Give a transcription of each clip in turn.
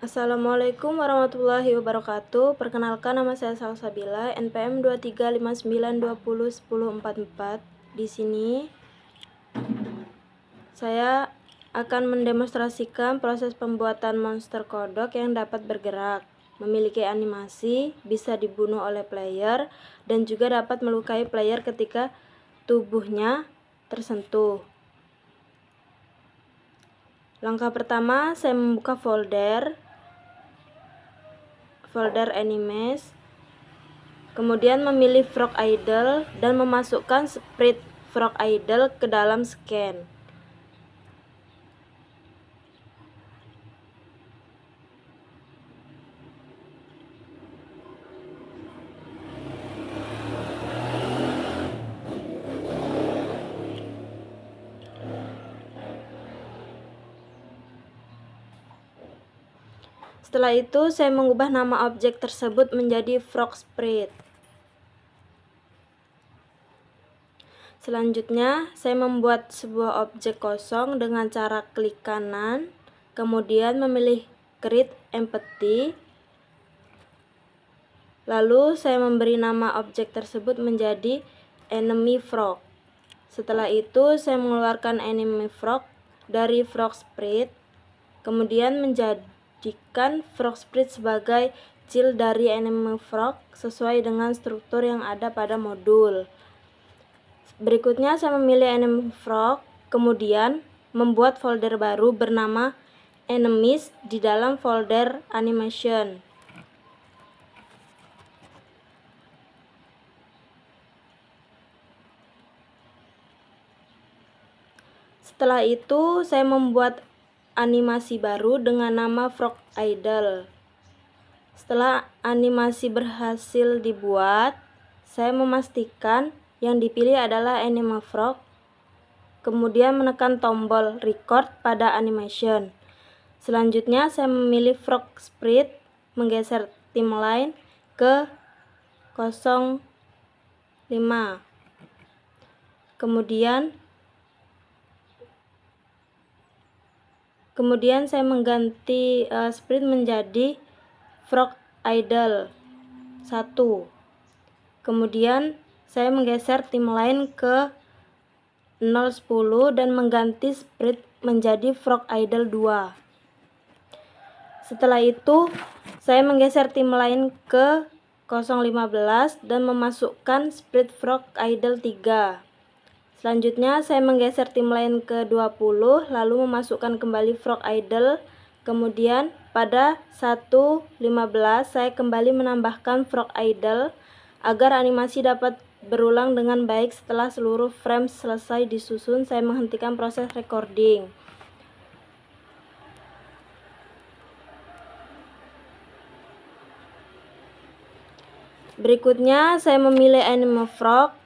Assalamualaikum warahmatullahi wabarakatuh. Perkenalkan, nama saya Salsabila, NPM 2359201044. Di sini saya akan mendemonstrasikan proses pembuatan monster kodok yang dapat bergerak, memiliki animasi, bisa dibunuh oleh player, dan juga dapat melukai player ketika tubuhnya tersentuh. Langkah pertama, saya membuka folder animes, kemudian memilih Frog Idol dan memasukkan sprite Frog Idol ke dalam scan. Setelah itu, saya mengubah nama objek tersebut menjadi Frog Sprite. Selanjutnya, saya membuat sebuah objek kosong dengan cara klik kanan, kemudian memilih Create Empty. Lalu, saya memberi nama objek tersebut menjadi Enemy Frog. Setelah itu, saya mengeluarkan Enemy Frog dari Frog Sprite, kemudian menjadikan Frog Sprite sebagai child dari Enemy Frog sesuai dengan struktur yang ada pada modul. Berikutnya saya memilih Enemy Frog, kemudian membuat folder baru bernama Enemies di dalam folder Animation. Setelah itu saya membuat animasi baru dengan nama Frog Idol. Setelah animasi berhasil dibuat, saya memastikan yang dipilih adalah Enemy Frog, kemudian menekan tombol record pada animation. Selanjutnya saya memilih Frog Sprite, menggeser timeline ke 05. Kemudian saya mengganti sprite menjadi Frog Idol 1. Kemudian saya menggeser timeline ke 010 dan mengganti sprite menjadi Frog Idol 2. Setelah itu, saya menggeser timeline ke 015 dan memasukkan sprite Frog Idol 3. Selanjutnya, saya menggeser timeline ke 20, lalu memasukkan kembali Frog Idol. Kemudian, pada 1.15, saya kembali menambahkan Frog Idol agar animasi dapat berulang dengan baik. Setelah seluruh frame selesai disusun, saya menghentikan proses recording. Berikutnya, saya memilih Enemy Frog,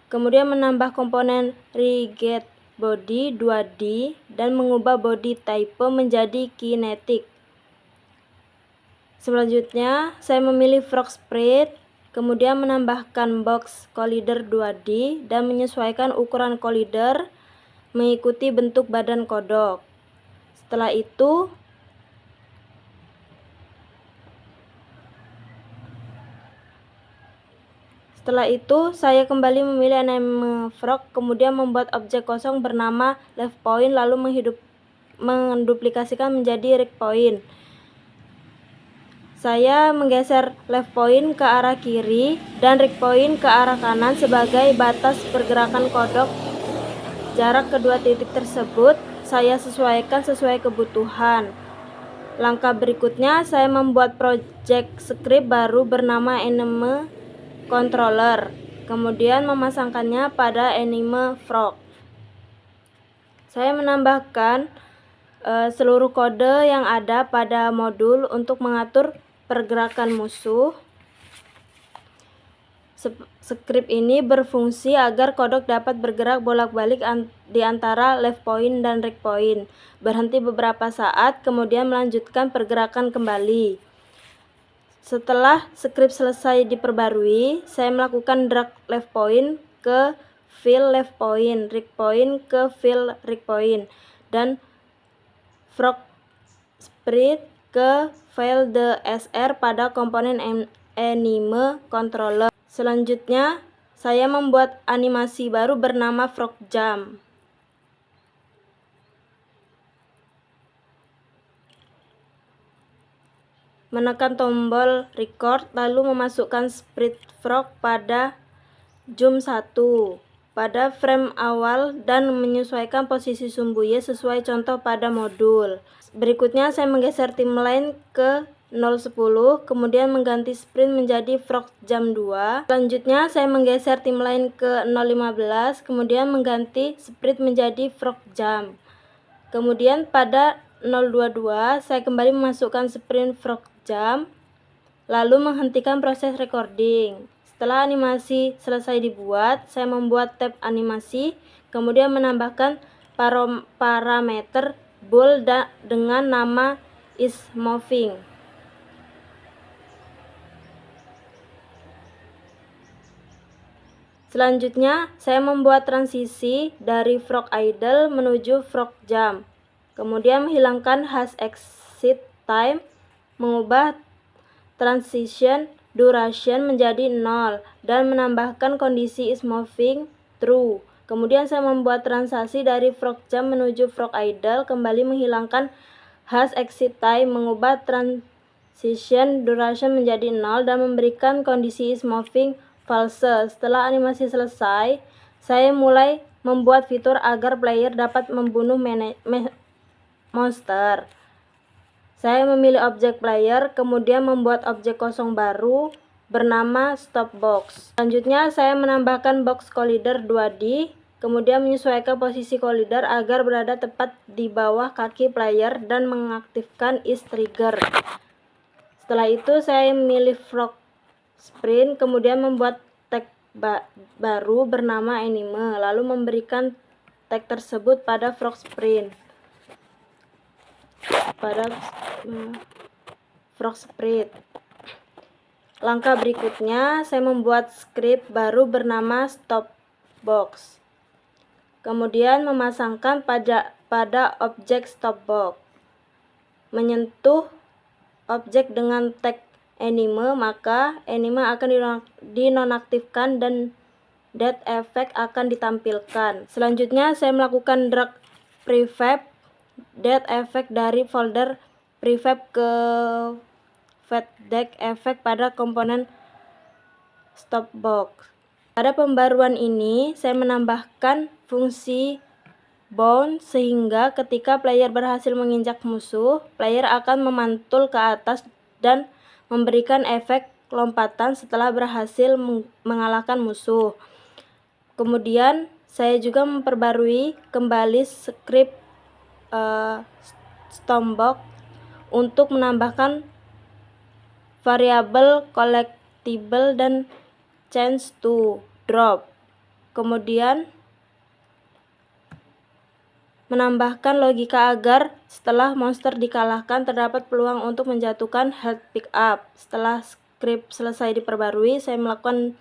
kemudian menambah komponen Rigid Body 2D dan mengubah body type menjadi kinetic. Selanjutnya, saya memilih Frog Sprite, kemudian menambahkan box collider 2D dan menyesuaikan ukuran collider mengikuti bentuk badan kodok. Setelah itu saya kembali memilih Enemy Frog, kemudian membuat objek kosong bernama left point, lalu menduplikasikan menjadi right point. Saya menggeser left point ke arah kiri dan right point ke arah kanan sebagai batas pergerakan kodok. Jarak kedua titik tersebut saya sesuaikan sesuai kebutuhan. Langkah berikutnya, saya membuat project script baru bernama Enemy Controller, kemudian memasangkannya pada Enemy Frog. Saya menambahkan seluruh kode yang ada pada modul untuk mengatur pergerakan musuh. Script ini berfungsi agar kodok dapat bergerak bolak-balik di antara left point dan right point, berhenti beberapa saat, kemudian melanjutkan pergerakan kembali. Setelah script selesai diperbarui, saya melakukan drag left point ke fill left point, right point ke fill right point, dan Frog Sprite ke file DSR pada komponen anime controller. Selanjutnya, saya membuat animasi baru bernama Frog Jump. Menekan tombol record, lalu memasukkan sprite frog pada zoom 1 pada frame awal dan menyesuaikan posisi sumbu Y sesuai contoh pada modul. Berikutnya saya menggeser timeline ke 010, kemudian mengganti sprint menjadi frog jump 2. Selanjutnya saya menggeser timeline ke 015, kemudian mengganti sprint menjadi frog jump. Kemudian pada 022 saya kembali memasukkan sprint frog jump, lalu menghentikan proses recording. Setelah animasi selesai dibuat, saya membuat tab animasi, kemudian menambahkan parameter bool dengan nama isMoving. Selanjutnya, saya membuat transisi dari frog idle menuju frog jump. Kemudian menghilangkan hash exit time, mengubah transition duration menjadi 0 dan menambahkan kondisi isMoving true. Kemudian saya membuat transaksi dari frog jump menuju frog idle, kembali menghilangkan hash exit time, mengubah transition duration menjadi 0 dan memberikan kondisi isMoving false. Setelah animasi selesai, saya mulai membuat fitur agar player dapat membunuh monster. Saya memilih objek player, kemudian membuat objek kosong baru bernama stopbox. Selanjutnya saya menambahkan box collider 2D, kemudian menyesuaikan posisi collider agar berada tepat di bawah kaki player dan mengaktifkan is trigger. Setelah itu saya memilih frog sprint, kemudian membuat tag baru bernama anime, lalu memberikan tag tersebut pada frog sprint. Langkah berikutnya, saya membuat script baru bernama stopbox, kemudian memasangkan pada objek stopbox. Menyentuh objek dengan tag anime, maka anime akan dinonaktifkan dan dead effect akan ditampilkan. Selanjutnya saya melakukan drag prefab dead effect dari folder prefab ke dead effect pada komponen stopbox. Pada pembaruan ini saya menambahkan fungsi bound sehingga ketika player berhasil menginjak musuh, player akan memantul ke atas dan memberikan efek lompatan setelah berhasil mengalahkan musuh. Kemudian saya juga memperbarui kembali script stopbox untuk menambahkan variabel collectible dan change to drop. Kemudian menambahkan logika agar setelah monster dikalahkan terdapat peluang untuk menjatuhkan health pick up. Setelah script selesai diperbarui, saya melakukan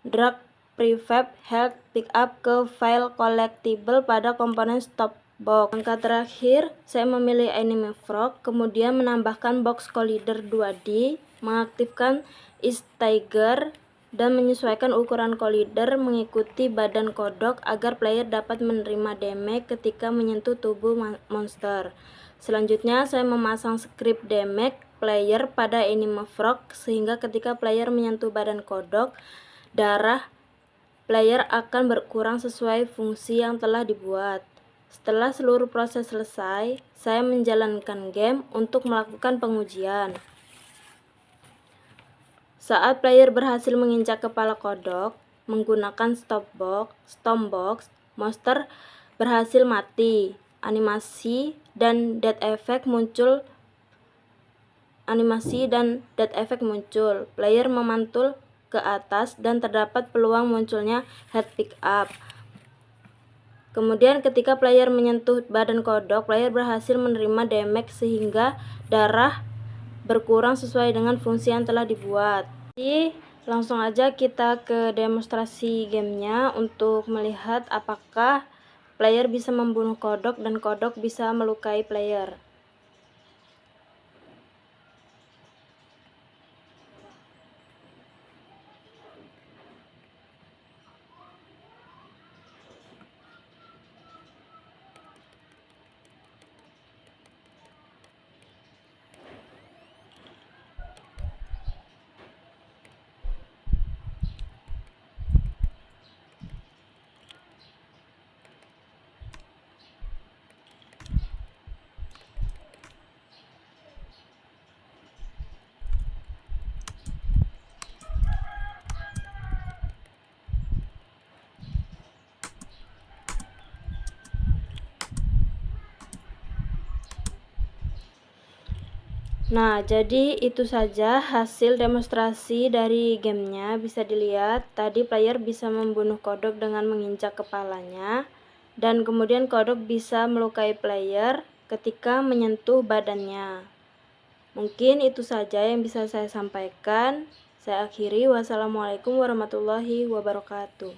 drag prefab health pick up ke file collectible pada komponen stopbox. Langkah terakhir, saya memilih anime frog, kemudian menambahkan box collider 2D, mengaktifkan is trigger dan menyesuaikan ukuran collider mengikuti badan kodok agar player dapat menerima damage ketika menyentuh tubuh monster. Selanjutnya saya memasang script damage player pada anime frog sehingga ketika player menyentuh badan kodok, darah player akan berkurang sesuai fungsi yang telah dibuat. Setelah seluruh proses selesai, saya menjalankan game untuk melakukan pengujian. Saat player berhasil menginjak kepala kodok menggunakan stopbox, monster berhasil mati. Animasi dan dead effect muncul. Player memantul ke atas dan terdapat peluang munculnya head pick up. Kemudian ketika player menyentuh badan kodok, player berhasil menerima damage sehingga darah berkurang sesuai dengan fungsi yang telah dibuat. Jadi langsung aja kita ke demonstrasi gamenya untuk melihat apakah player bisa membunuh kodok dan kodok bisa melukai player. Nah, jadi itu saja hasil demonstrasi dari gamenya. Bisa dilihat, tadi player bisa membunuh kodok dengan menginjak kepalanya, dan kemudian kodok bisa melukai player ketika menyentuh badannya. Mungkin itu saja yang bisa saya sampaikan. Saya akhiri. Wassalamualaikum warahmatullahi wabarakatuh.